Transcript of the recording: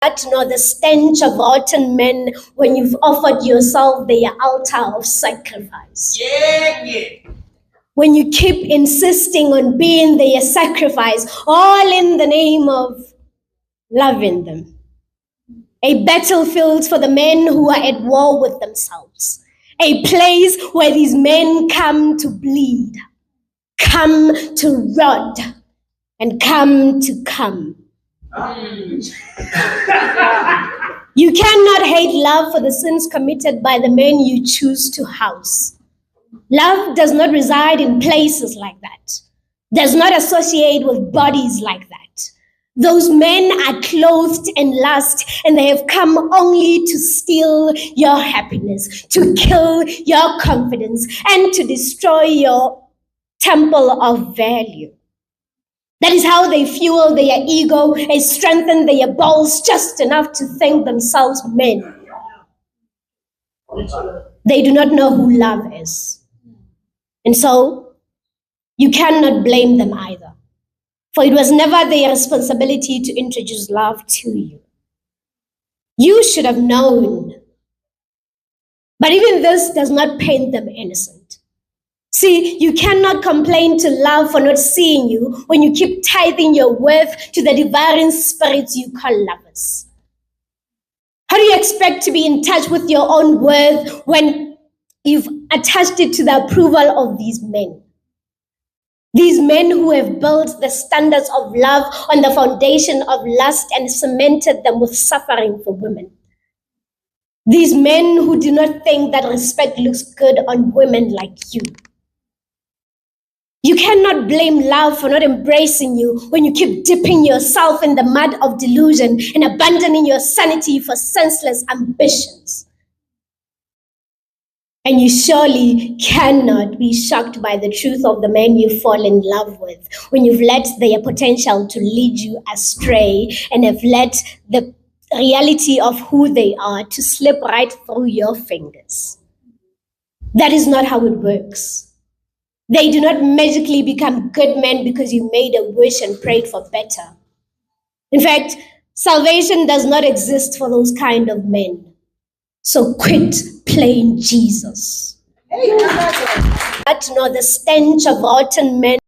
nor the stench of rotten men when you've offered yourself their altar of sacrifice. When you keep insisting on being their sacrifice, all in the name of loving them. A battlefield for the men who are at war with themselves. A place where these men come to bleed, come to rot, and come to come. You cannot hate love for the sins committed by the men you choose to house. Love does not reside in places like that, does not associate with bodies like that. Those men are clothed in lust, and they have come only to steal your happiness, to kill your confidence, and to destroy your temple of value. That is how they fuel their ego and strengthen their balls just enough to think themselves men. They do not know who love is. And so, you cannot blame them either. For it was never their responsibility to introduce love to you. You should have known. But even this does not paint them innocent. See, you cannot complain to love for not seeing you when you keep tithing your worth to the devouring spirits you call lovers. How do you expect to be in touch with your own worth when you've attached it to the approval of these men? These men who have built the standards of love on the foundation of lust and cemented them with suffering for women. These men who do not think that respect looks good on women like you. You cannot blame love for not embracing you when you keep dipping yourself in the mud of delusion and abandoning your sanity for senseless ambitions. And you surely cannot be shocked by the truth of the men you fall in love with when you've let their potential to lead you astray and have let the reality of who they are to slip right through your fingers. That is not how it works. They do not magically become good men because you made a wish and prayed for better. In fact, salvation does not exist for those kind of men. So quit playing Jesus. But nor the stench of rotten men